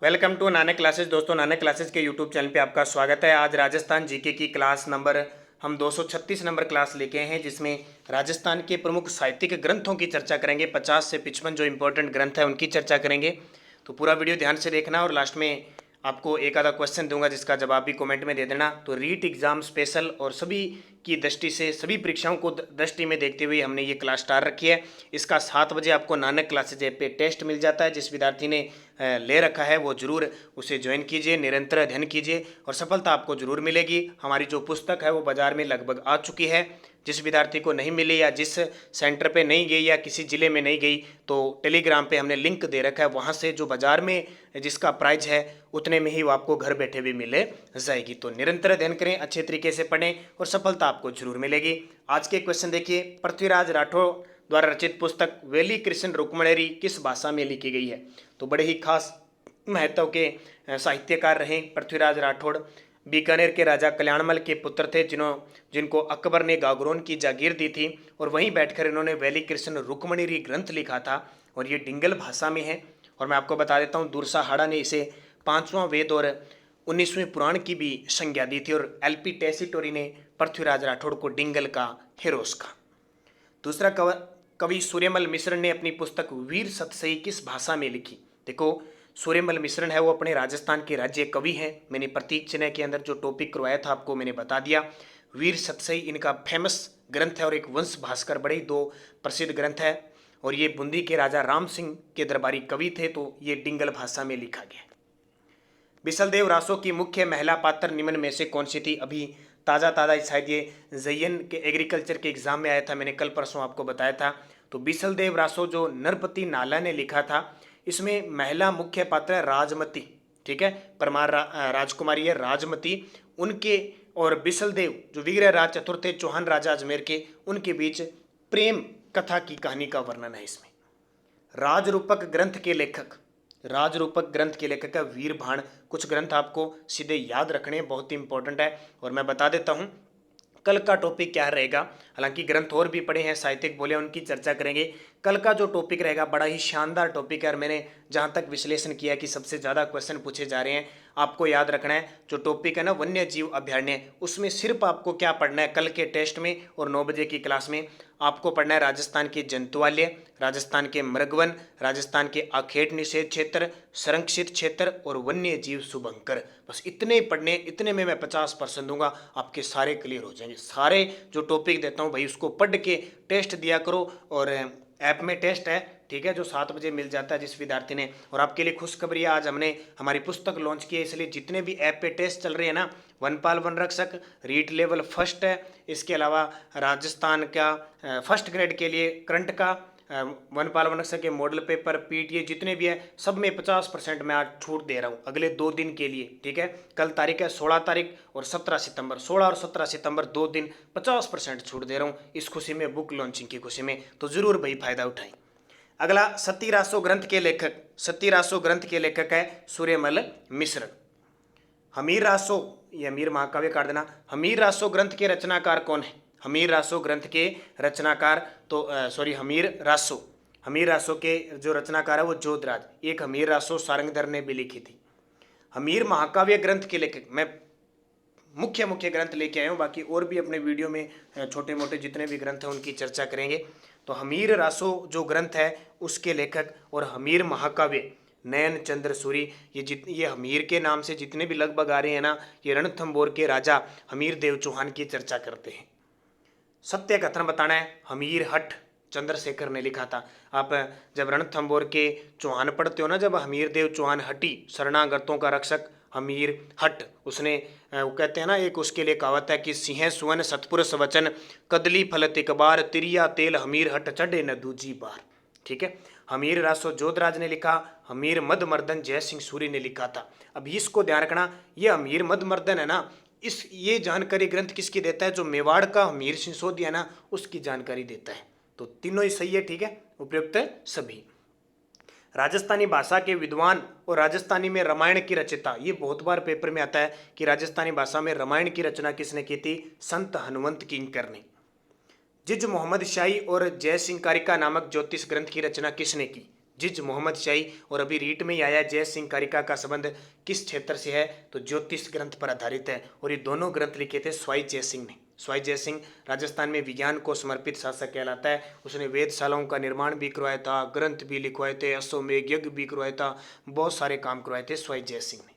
Welcome to Nanak classes. दोस्तों, Nanak classes के YouTube channel पे आपका स्वागत है। आज राजस्थान जीके की क्लास नंबर हम 236 नंबर क्लास लेके हैं, जिसमें राजस्थान के प्रमुख साहित्यिक ग्रंथों की चर्चा करेंगे। 50 से 55 जो इंपॉर्टेंट ग्रंथ है उनकी चर्चा करेंगे। तो पूरा वीडियो ध्यान से देखना और लास्ट में आपको एक आधा क्वेश्चन दूंगा जिसका जवाब भी कमेंट में दे देना। तो रीट एग्जाम स्पेशल और सभी की दृष्टि से सभी परीक्षाओं को दृष्टि में देखते हुए हमने ये क्लास स्टार्ट रखी है। इसका 7 बजे आपको नानक क्लासेज ऐप पे टेस्ट मिल जाता है। जिस विद्यार्थी ने ले रखा है वो जरूर उसे ज्वाइन कीजिए, निरंतर अध्ययन कीजिए और सफलता आपको जरूर मिलेगी। हमारी जो पुस्तक है वो बाजार में लगभग आ चुकी है। जिस विद्यार्थी को नहीं मिली या जिस सेंटर पे नहीं गई या किसी ज़िले में नहीं गई, तो टेलीग्राम पे हमने लिंक दे रखा है, वहाँ से जो बाज़ार में जिसका प्राइस है उतने में ही वो आपको घर बैठे भी मिले जाएगी। तो निरंतर अध्ययन करें, अच्छे तरीके से पढ़ें और सफलता आपको जरूर मिलेगी। आज के क्वेश्चन देखिए। पृथ्वीराज राठौड़ द्वारा रचित पुस्तक वेली कृष्ण रुक्मणेरी किस भाषा में लिखी गई है? तो बड़े ही खास महत्व के साहित्यकार रहे पृथ्वीराज राठौड़। बीकानेर के राजा कल्याणमल के पुत्र थे, जिनको अकबर ने गागरोन की जागीर दी थी और वहीं बैठकर इन्होंने वैली कृष्ण रुक्मणीरी ग्रंथ लिखा था और ये डिंगल भाषा में है। और मैं आपको बता देता हूँ, दुर्सा हाड़ा ने इसे 5वां वेद और 19वें पुराण की भी संज्ञा दी थी और एलपी टेसीटोरी ने पृथ्वीराज राठौड़ को डिंगल का हीरोस कहा। दूसरा कवि सूर्यमल मिश्र ने अपनी पुस्तक वीर सतसई किस भाषा में लिखी? देखो, सूर्यमल मिश्रण है वो अपने राजस्थान के राज्य कवि हैं। मैंने प्रतीक चिन्ह के अंदर जो टॉपिक करवाया था आपको मैंने बता दिया। वीर सतसई इनका फेमस ग्रंथ है और एक वंश भास्कर, बड़े ही दो प्रसिद्ध ग्रंथ है और ये बूंदी के राजा राम सिंह के दरबारी कवि थे, तो ये डिंगल भाषा में लिखा गया। बिसलदेव रासो की मुख्य महिला पात्र निम्न में से कौन सी थी? अभी ताज़ा शायद ये जयन के एग्रीकल्चर के एग्जाम में आया था, मैंने कल परसों आपको बताया था। तो बिसलदेव रासो जो नरपति नाला ने लिखा था, इसमें महिला मुख्य पात्र है राजमती। ठीक है, परमार राजकुमारी है राजमती। उनके और बिसलदेव जो विग्रह राज चतुर्थ थे, चौहान राजा अजमेर के, उनके बीच प्रेम कथा की कहानी का वर्णन है इसमें। राजरूपक ग्रंथ के लेखक, राजरूपक ग्रंथ के लेखक है वीरभाण। कुछ ग्रंथ आपको सीधे याद रखने, बहुत ही इंपॉर्टेंट है और मैं बता देता हूँ कल का टॉपिक क्या रहेगा। हालांकि ग्रंथ और भी पढ़े हैं, साहित्यिक बोले, उनकी चर्चा करेंगे। कल का जो टॉपिक रहेगा बड़ा ही शानदार टॉपिक है और मैंने जहां तक विश्लेषण किया कि सबसे ज़्यादा क्वेश्चन पूछे जा रहे हैं। आपको याद रखना है जो टॉपिक है ना वन्य जीव अभ्यारण्य, उसमें सिर्फ आपको क्या पढ़ना है कल के टेस्ट में और 9 बजे की क्लास में आपको पढ़ना है राजस्थान के जंतुवालय, राजस्थान के मृगवन, राजस्थान के आखेट निषेध क्षेत्र, संरक्षित क्षेत्र और वन्य जीव शुभंकर। बस इतने पढ़ने, इतने में मैं 50% दूंगा, आपके सारे क्लियर हो जाएंगे। सारे जो टॉपिक देता हूँ भाई उसको पढ़ के टेस्ट दिया करो और ऐप में टेस्ट है, ठीक है, जो 7 बजे मिल जाता है जिस विद्यार्थी ने। और आपके लिए खुशखबरी, आज हमने हमारी पुस्तक लॉन्च की है, इसलिए जितने भी ऐप पे टेस्ट चल रहे हैं ना, वनपाल वन रक्षक रीट लेवल फर्स्ट है, इसके अलावा राजस्थान का फर्स्ट ग्रेड के लिए करंट का वनपाल वन रक्षक के मॉडल पेपर पीटीए जितने भी है सब में 50% मैं आज छूट दे रहा हूँ अगले 2 दिन के लिए। ठीक है, कल तारीख है 16 तारीख और 17 सितंबर, 16 और 17 सितंबर 2 दिन 50% छूट दे रहा हूँ इस खुशी में, बुक लॉन्चिंग की खुशी में। तो जरूर भाई फायदा उठाएं। अगला सतीरासो ग्रंथ के लेखक, सतीरासो ग्रंथ के लेखक है सूर्यमल मिश्र। हमीर रासो, ये हमीर महाकाव्य काट देना। हमीर रासो ग्रंथ के रचनाकार कौन है? हमीर रासो ग्रंथ के रचनाकार तो हमीर रासो के जो रचनाकार है वो जोधराज। एक हमीर रासो सारंगधर ने भी लिखी थी। हमीर महाकाव्य ग्रंथ के लेखक, मैं मुख्य ग्रंथ लेके आया हूँ, बाकी और भी अपने वीडियो में छोटे मोटे जितने भी ग्रंथ हैं उनकी चर्चा करेंगे। तो हमीर रासो जो ग्रंथ है उसके लेखक और हमीर महाकाव्य नयन चंद्र सूरी। ये हमीर के नाम से जितने भी लगभग आ रहे हैं ना, ये रणथंबोर के राजा हमीर देव चौहान की चर्चा करते हैं। सत्य कथन बताना है, हमीर हट चंद्रशेखर ने लिखा था। आप जब रणथंबोर के चौहान पढ़ते हो ना, जब हमीर देव चौहान हटी शरणागतों का रक्षक हमीर हट, उसने वो कहते हैं ना, एक उसके लिए कहावत है कि सिंह सुवन सतपुरुष वचन कदली फल तिकबार तिरिया तेल हमीर हट चढ़े न दूजी बार। ठीक है, हमीर रासो जोधराज ने लिखा, हमीर मदमर्दन जय सिंह सूरी ने लिखा था। अब इसको ध्यान रखना, ये हमीर मदमर्दन है ना, ये जानकारी ग्रंथ किसकी देता है? जो मेवाड़ का हमीर सिंसोदिया ना, उसकी जानकारी देता है। तो तीनों ही सही है, ठीक है, उपयुक्त सभी। राजस्थानी भाषा के विद्वान और राजस्थानी में रामायण की रचयिता, ये बहुत बार पेपर में आता है कि राजस्थानी भाषा में रामायण की रचना किसने की थी? संत हनुमंत किंकर ने। जिज मोहम्मद शाही और जय सिंह कारिका नामक ज्योतिष ग्रंथ की रचना किसने की? जिज मोहम्मद शाही। और अभी रीट में ही आया जय सिंह कारिका का संबंध किस क्षेत्र से है, तो ज्योतिष ग्रंथ पर आधारित है। और ये दोनों ग्रंथ लिखे थे स्वाई जय सिंह ने। स्वाई जय सिंह राजस्थान में विज्ञान को समर्पित शासक कहलाता है। उसने वेदशालाओं का निर्माण भी करवाया था, ग्रंथ भी लिखवाए थे, अश्वमेध यज्ञ भी करवाया था, बहुत सारे काम करवाए थे स्वाई जय सिंह ने।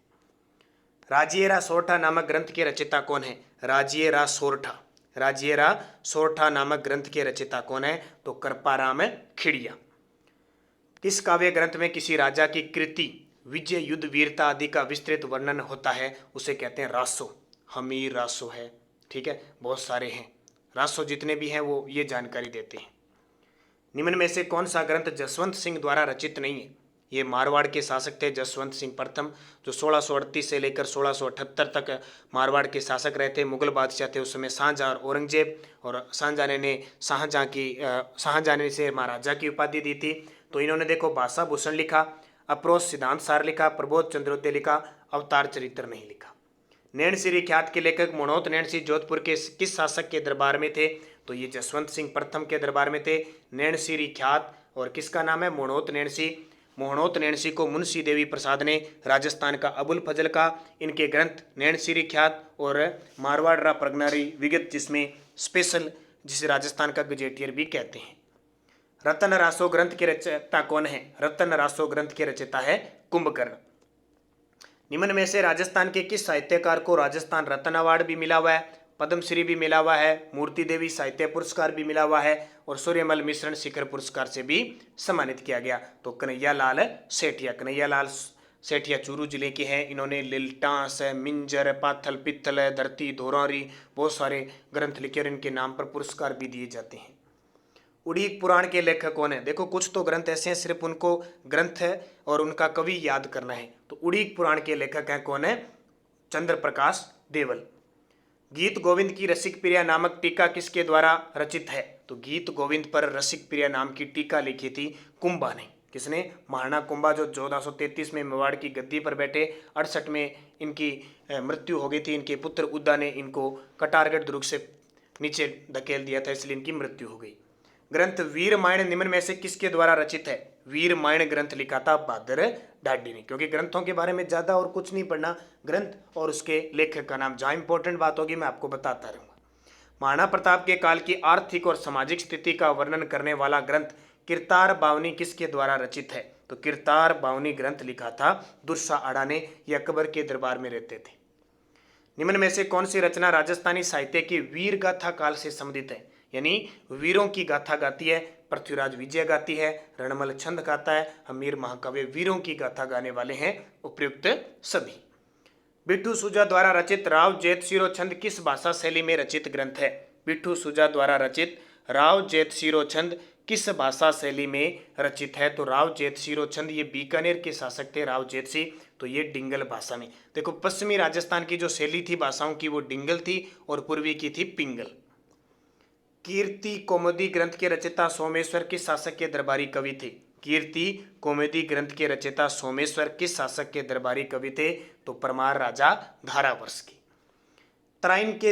राजिएरा सोरठा नामक ग्रंथ के रचयिता कौन है? राजिएरा सोरठा। राजिएरा सोरठा नामक ग्रंथ के रचयिता कौन है? तो कृपाराम खिड़िया। किस काव्य ग्रंथ में किसी राजा की कृति, विजय, युद्ध, वीरता आदि का विस्तृत वर्णन होता है? उसे कहते हैं रासो। हमीर रासो है, ठीक है, बहुत सारे हैं रासो, जितने भी हैं वो ये जानकारी देते हैं। निम्न में से कौन सा ग्रंथ जसवंत सिंह द्वारा रचित नहीं है? ये मारवाड़ के शासक थे जसवंत सिंह प्रथम, जो 1638 से लेकर 1678 तक मारवाड़ के शासक रहे थे। मुगल बादशाह थे उस समय शाहजहाँ और औरंगजेब, और शाहजहाँ ने शाहजहाँ से महाराजा की उपाधि दी थी। तो इन्होंने देखो भाषा भूषण लिखा, अप्रोच सिद्धांत सार लिखा, प्रबोध चंद्रोदय लिखा, अवतार चरित्र नहीं लिखा। नैणसीरी ख्यात के लेखक मोहनोत नैणसी जोधपुर के किस शासक के दरबार में थे? तो ये जसवंत सिंह प्रथम के दरबार में थे। नैणसीरी ख्यात, और किसका नाम है? मोहनोत नैणसी। मोहनोत नैणसी को मुंशी देवी प्रसाद ने राजस्थान का अबुल फजल का। इनके ग्रंथ नैणसीरी ख्यात और मारवाड़ प्रगनारी विगत, जिसमें स्पेशल, जिसे राजस्थान का गजेटियर भी कहते हैं। रतन रासो ग्रंथ के रचयिता कौन है? रतन रासो ग्रंथ के रचयिता है कुंभकर्ण। निम्न में से राजस्थान के किस साहित्यकार को राजस्थान रत्न अवार्ड भी मिला हुआ है, पद्मश्री भी मिला हुआ है, मूर्ति देवी साहित्य पुरस्कार भी मिला हुआ है, और सूर्यमल मिश्रण शिखर पुरस्कार से भी सम्मानित किया गया? तो कन्हैया लाल सेठिया। कन्हैया लाल सेठिया चूरू जिले के हैं। इन्होंने लिल्टास, मिंजर, पाथल पित्तल, धरती, धोरारी, बहुत सारे ग्रंथ लिखे और इनके नाम पर पुरस्कार भी दिए जाते हैं। उड़ीक पुराण के लेखक कौन है? देखो कुछ तो ग्रंथ ऐसे हैं सिर्फ उनको ग्रंथ है और उनका कवि याद करना है। तो उड़ीक पुराण के लेखक हैं कौन है? चंद्र प्रकाश देवल। गीत गोविंद की रसिक प्रिया नामक टीका किसके द्वारा रचित है? तो गीत गोविंद पर रसिक प्रिया नाम की टीका लिखी थी कुंभा ने। किसने? महाराणा कुंभा, जो 1433 में मेवाड़ की गद्दी पर बैठे। 68 में इनकी मृत्यु हो गई थी। इनके पुत्र उद्दा ने इनको कटारगढ़ दुर्ग से नीचे धकेल दिया था, इसलिए इनकी मृत्यु हो गई। ग्रंथ वीरमायण निम्न में से किसके द्वारा रचित है? वीरमायण ग्रंथ लिखा था बहादुर ढाडी ने। क्योंकि ग्रंथों के बारे में ज़्यादा और कुछ नहीं पढ़ना, ग्रंथ और उसके लेखक का नाम, जहाँ इंपॉर्टेंट बात होगी मैं आपको बताता रहूँगा। महाराणा प्रताप के काल की आर्थिक और सामाजिक स्थिति का वर्णन करने वाला ग्रंथ किरतार बावनी किसके द्वारा रचित है? तो किरतार बावनी ग्रंथ लिखा था दुर्सा आड़ा ने। यह अकबर के दरबार में रहते थे। निम्न में से कौन सी रचना राजस्थानी साहित्य की वीर गाथा काल से संबंधित है? यानी वीरों की गाथा गाती है? पृथ्वीराज विजय गाती है, रणमल छंद गाता है, हमीर महाकाव्य वीरों की गाथा गाने वाले हैं उपयुक्त सभी। बिट्ठू सुजा द्वारा रचित राव जेतसिरो छंद किस भाषा शैली में रचित ग्रंथ है? बिट्ठू सुजा द्वारा रचित राव जेतसिरो छंद किस भाषा शैली में रचित है? तो राव जेतसिरो छंद, ये बीकानेर के शासक थे राव जेतसी, तो ये डिंगल भाषा में। देखो पश्चिमी राजस्थान की जो शैली थी भाषाओं की वो डिंगल थी और पूर्वी की थी पिंगल। कीर्ति कौमुदी ग्रंथ के रचयिता सोमेश्वर किस शासक के दरबारी कवि थे? कीर्ति कौमुदी ग्रंथ के रचयिता सोमेश्वर किस शासक के दरबारी कवि थे? तो परमार राजा धारावर्ष की। तराइन के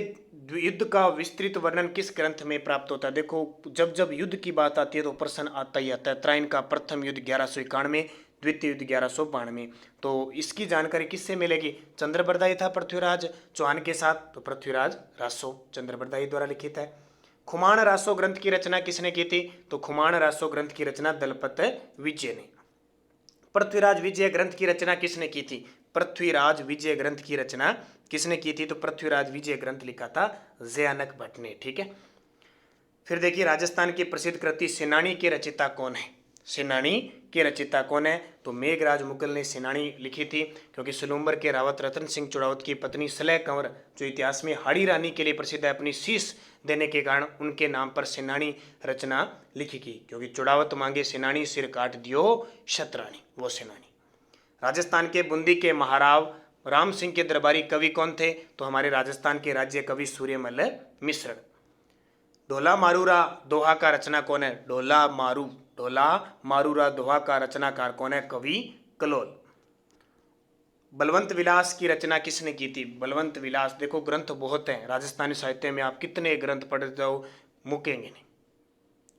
युद्ध का विस्तृत वर्णन किस ग्रंथ में प्राप्त होता है? देखो जब जब युद्ध की बात आती है तो प्रश्न आता ही आता है। तराइन का प्रथम युद्ध 1191, द्वितीय युद्ध 1192। तो इसकी जानकारी किससे मिलेगी? चंद्रबरदाई था पृथ्वीराज चौहान के साथ, तो पृथ्वीराज रासो चंद्रबरदाई द्वारा लिखित है। खुमान रासो ग्रंथ की रचना किसने की थी? तो खुमान रासो ग्रंथ की रचना दलपत विजय ने। पृथ्वीराज विजय ग्रंथ की रचना किसने की थी? पृथ्वीराज विजय ग्रंथ की रचना किसने की थी? तो पृथ्वीराज विजय ग्रंथ लिखा था जयानक भट्ट ने, ठीक है। फिर देखिए राजस्थान की प्रसिद्ध कृति सेनानी के रचयिता कौन है? सेनानी के रचयिता कौन है? तो मेघराज मुगल ने सेनानी लिखी थी, क्योंकि सलूम्बर के रावत रतन सिंह चुड़ावत की पत्नी सलह कंवर, जो इतिहास में हाड़ी रानी के लिए प्रसिद्ध है, अपनी शीश देने के कारण उनके नाम पर सेनानी रचना लिखी गई। क्योंकि चुड़ावत मांगे सेनानी, सिर काट दियो शतरानी, वो सेनानी। राजस्थान के बूंदी के महाराव राम सिंह के दरबारी कवि कौन थे? तो हमारे राजस्थान के राज्य कवि सूर्यमल मिश्रण। ढोला मारूरा दोहा का रचना कौन है? ढोला मारूरा दोहा का रचनाकार कौन है? कवि कलोल। बलवंत विलास की रचना किसने की थी? बलवंत विलास, देखो ग्रंथ बहुत हैं राजस्थानी साहित्य में, आप कितने ग्रंथ पढ़ जाओ मुकेंगे नहीं,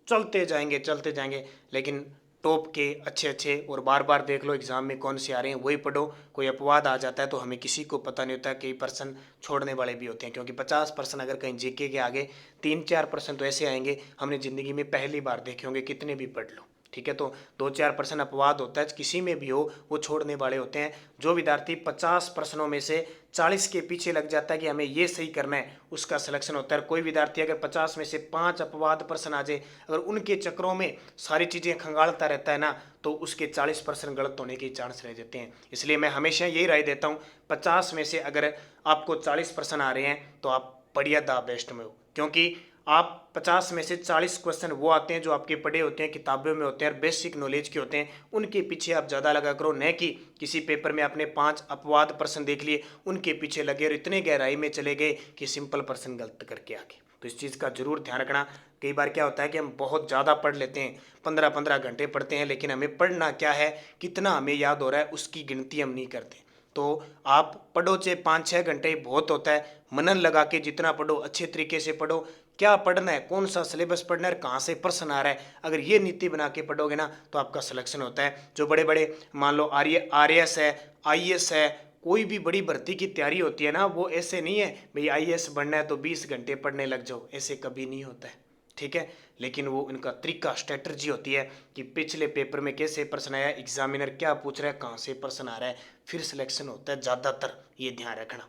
चलते जाएंगे, लेकिन टॉप के अच्छे अच्छे, और बार बार देख लो एग्जाम में कौन से आ रहे हैं वही पढ़ो। कोई अपवाद आ जाता है तो हमें किसी को पता नहीं होता, कई पर्सन छोड़ने वाले भी होते हैं, क्योंकि 50% अगर कहीं जीके के आगे 3-4% तो ऐसे आएंगे हमने ज़िंदगी में पहली बार देखे होंगे, कितने भी पढ़ लो, ठीक है। तो 2-4% अपवाद होता है, किसी में भी हो वो छोड़ने वाले होते हैं। जो विद्यार्थी 50 प्रश्नों में से 40 के पीछे लग जाता है कि हमें ये सही करना है, उसका सिलेक्शन होता है। कोई विद्यार्थी अगर 50 में से 5 अपवाद प्रश्न आ जाए, अगर उनके चक्रों में सारी चीज़ें खंगालता रहता है ना, तो उसके 40% गलत होने के चांस रह जाते हैं। इसलिए मैं हमेशा यही राय देता हूँ, 50 में से अगर आपको 40 प्रश्न आ रहे हैं तो आप बढ़िया द बेस्ट में हो, क्योंकि आप 50 में से 40 क्वेश्चन वो आते हैं जो आपके पढ़े होते हैं, किताबों में होते हैं और बेसिक नॉलेज के होते हैं, उनके पीछे आप ज़्यादा लगा करो, न कि किसी पेपर में आपने 5 अपवाद प्रश्न देख लिए उनके पीछे लगे और इतने गहराई में चले गए कि सिंपल प्रश्न गलत करके आ गए। तो इस चीज़ का जरूर ध्यान रखना। कई बार क्या होता है कि हम बहुत ज़्यादा पढ़ लेते हैं, 15-15 घंटे पढ़ते हैं, लेकिन हमें पढ़ना क्या है, कितना हमें याद हो रहा है, उसकी गिनती हम नहीं करते। तो आप पढ़ो, चाहे 5-6 घंटे बहुत होता है, मनन लगा के जितना पढ़ो, अच्छे तरीके से पढ़ो, क्या पढ़ना है, कौन सा सिलेबस पढ़ना है, कहाँ से प्रश्न आ रहा है, अगर ये नीति बना के पढ़ोगे ना तो आपका सिलेक्शन होता है। जो बड़े बड़े मान लो आरएएस है, आईएएस है, कोई भी बड़ी भर्ती की तैयारी होती है ना, वो ऐसे नहीं है भाई आईएएस बनना है तो 20 घंटे पढ़ने लग जाओ, ऐसे कभी नहीं होता है, ठीक है। लेकिन वो इनका तरीका, स्ट्रेटजी होती है कि पिछले पेपर में कैसे प्रश्न आया, एग्जामिनर क्या पूछ रहा है, कहाँ से प्रश्न आ रहा है, फिर सिलेक्शन होता है ज़्यादातर। ये ध्यान रखना,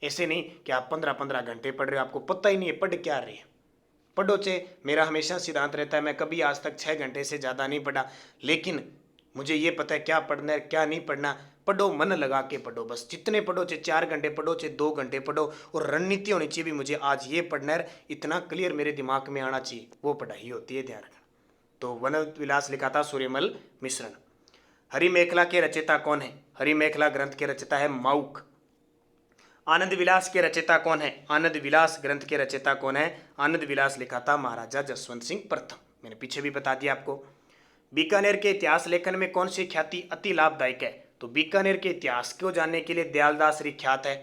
ऐसे नहीं कि आप 15-15 घंटे पढ़ रहे हो, आपको पता ही नहीं है पढ़ क्या रहे हैं। पढ़ो चे, मेरा हमेशा सिद्धांत रहता है, मैं कभी आज तक 6 घंटे से ज़्यादा नहीं पढ़ा, लेकिन मुझे ये पता है क्या पढ़ना है क्या नहीं पढ़ना। पढ़ो, मन लगा के पढ़ो, बस जितने पढ़ो, चाहे 4 घंटे पढ़ो, चाहे 2 घंटे पढ़ो, और रणनीति होनी चाहिए भी, मुझे आज ये पढ़ना है, इतना क्लियर मेरे दिमाग में आना चाहिए, वो पढ़ाई होती है, ध्यान रखना। तो वन विलास लिखा था सूर्यमल मिश्र। हरि मेखला के रचयिता कौन है? हरि मेखला ग्रंथ के रचयिता है माउक। आनंद विलास के रचयिता कौन है? आनंद विलास ग्रंथ के रचयिता कौन है? आनंद विलास लिखा था महाराजा जसवंत सिंह प्रथम, मैंने पीछे भी बता दिया आपको। बीकानेर के इतिहास लेखन में कौन सी ख्याति अति लाभदायक है? तो बीकानेर के इतिहास को जानने के लिए दयालदास ख्यात है,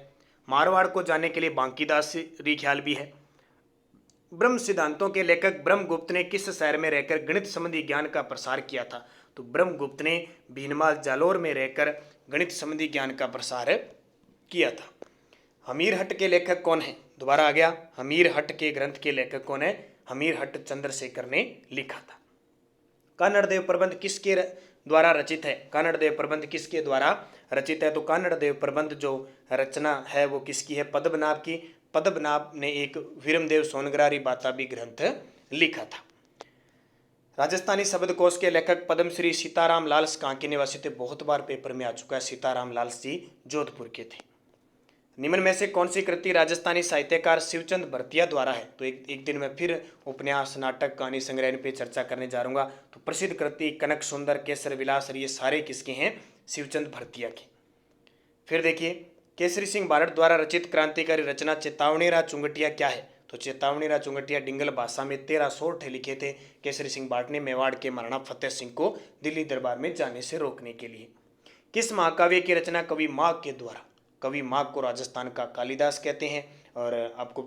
मारवाड़ को जानने के लिए बांकीदास ख्याल भी है। ब्रह्म सिद्धांतों के लेखक ब्रह्मगुप्त ने किस शहर में रहकर गणित संबंधी ज्ञान का प्रसार किया था? तो ब्रह्मगुप्त ने भीनमाल जालोर में रहकर गणित संबंधी ज्ञान का प्रसार किया था। हमीरहट के लेखक कौन है? दोबारा आ गया, हमीरहट के ग्रंथ के लेखक कौन है? हमीरहट चंद्रशेखर ने लिखा था। कानड़देव प्रबंध किसके द्वारा रचित है? कानड़देव प्रबंध किसके द्वारा रचित है? तो कानड़देव प्रबंध जो रचना है वो किसकी है? पद्मनाभ की। पद्मनाभ ने एक वीरमदेव सोनग्रारी बाताबी ग्रंथ लिखा था। राजस्थानी शब्दकोश के लेखक पद्मश्री सीताराम लाल्स कहाँ के निवासी थे? बहुत बार पेपर में आ चुका है, सीताराम लाल्स जी जोधपुर के थे। निम्न में से कौन सी कृति राजस्थानी साहित्यकार शिवचंद भरतिया द्वारा है? तो एक दिन में फिर उपन्यास, नाटक, कहानी संग्रह पे चर्चा करने जा रहा हूँ। तो प्रसिद्ध कृति कनक सुंदर, केसर विलास, ये सारे किसके हैं? शिवचंद भरतिया के। फिर देखिए, केसरी सिंह बारठ द्वारा रचित क्रांतिकारी रचना चेतावनीरा चुंगटिया क्या है? तो चेतावनीरा चुंगटिया डिंगल भाषा में 13 सोठ लिखे थे केसरी सिंह बारठ ने मेवाड़ के महाराणा फतेह सिंह को दिल्ली दरबार में जाने से रोकने के लिए। किस महाकाव्य की रचना कवि माघ के द्वारा? कवि माघ को राजस्थान का कालिदास कहते हैं, और आपको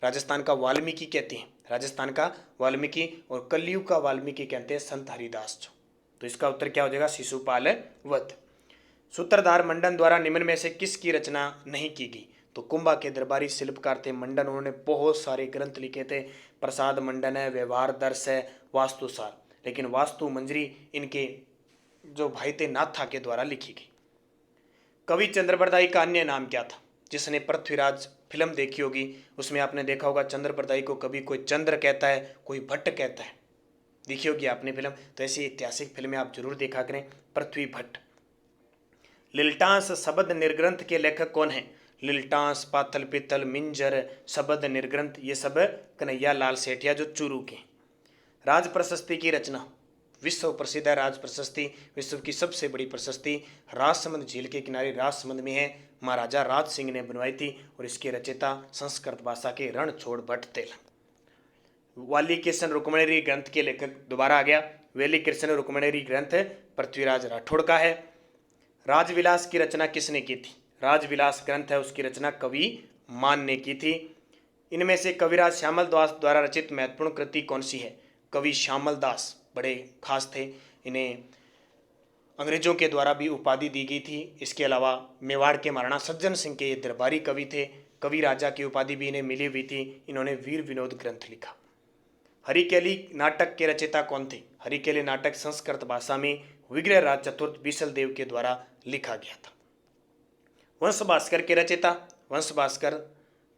राजस्थान का वाल्मीकि कहते हैं। राजस्थान का वाल्मीकि और कलयुग का वाल्मीकि कहते हैं संत हरिदास जो। तो इसका उत्तर क्या हो जाएगा? शिशुपाल वध। सूत्रधार मंडन द्वारा निम्न में से किसकी रचना नहीं की गई? तो कुंभा के दरबारी शिल्पकार थे मंडन, उन्होंने बहुत सारे ग्रंथ लिखे थे। प्रसाद मंडन है, व्यवहार दर्श है, वास्तुसार, लेकिन वास्तु मंजरी इनके जो भाई थे नाथा के द्वारा लिखी गई। कवि चंद्रबरदाई का अन्य नाम क्या था? जिसने पृथ्वीराज फिल्म देखी होगी उसमें आपने देखा होगा चंद्रबरदाई को कभी कोई चंद्र कहता है, कोई भट्ट कहता है, देखी होगी आपने फिल्म। तो ऐसी ऐतिहासिक फिल्में आप जरूर देखा करें। पृथ्वी भट्ट। लिल्टांस शब्द निर्ग्रंथ के लेखक कौन है? लिल्टांस, पातल पितल, मिंजर, शब्द निर्ग्रंथ, ये सब कन्हैया लाल सेठिया जो चूरू के। राज प्रशस्ति की रचना, विश्व प्रसिद्ध है राज प्रशस्ति, विश्व की सबसे बड़ी प्रशस्ति राजसमंद झील के किनारे राजसमंद में है, महाराजा राज सिंह ने बनवाई थी, और इसके रचयिता संस्कृत भाषा के रणछोड़ भट्ट थे। वाली कृष्ण रुक्मणी ग्रंथ के लेखक, दोबारा आ गया, वेली कृष्ण रुक्मणी ग्रंथ पृथ्वीराज राठौड़ का है। राजविलास की रचना किसने की थी? राजविलास ग्रंथ है उसकी रचना कवि मान ने की थी। इनमें से कविराज श्यामल दास द्वारा रचित महत्वपूर्ण कृति कौन सी है? कवि श्यामल दास बड़े खास थे। इन्हें अंग्रेजों के द्वारा भी उपाधि दी गई थी। इसके अलावा मेवाड़ के महाराणा सज्जन सिंह के ये दरबारी कवि थे, कवि राजा की उपाधि भी इन्हें मिली हुई थी। इन्होंने वीर विनोद ग्रंथ लिखा। हरिकेली नाटक के रचयिता कौन थे? हरिकेली नाटक संस्कृत भाषा में विग्रह राज चतुर्थ बीसल देव के द्वारा लिखा गया था। वंश भास्कर के रचयिता, वंश भास्कर,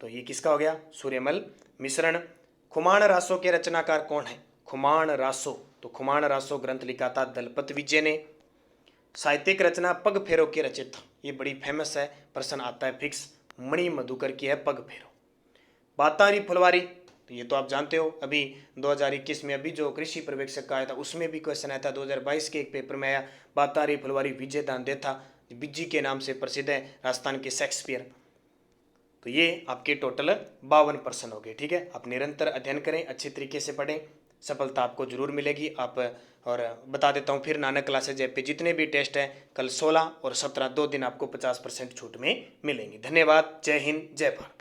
तो ये किसका हो गया? सूर्यमल मिश्रण। खुमान रासो के रचनाकार कौन है? खुमान रासो, तो खुमान रासो ग्रंथ लिखा था दलपत विजय ने। साहित्यिक रचना पग फेरो के रचयिता, ये बड़ी फेमस है, प्रश्न आता है फिक्स, मणि मधुकर की है पग फेरो। बातारी फुलवारी, तो ये तो आप जानते हो, अभी 2021 में अभी जो कृषि पर्यवेक्षक का आया था उसमें भी क्वेश्चन आया था, 2022 के एक पेपर में आया। बातारी फुलवारी विजय दान देथा, बिज्जी के नाम से प्रसिद्ध है, राजस्थान के शेक्सपियर। तो ये आपके टोटल 52 प्रश्न हो गए। ठीक है, आप निरंतर अध्ययन करें, अच्छे तरीके से पढ़ें, सफलता आपको जरूर मिलेगी। आप और बता देता हूँ फिर, नानक क्लासेज ऐप पे जितने भी टेस्ट हैं कल 16 और 17 2 दिन आपको 50% छूट में मिलेंगे। धन्यवाद। जय हिंद, जय भारत।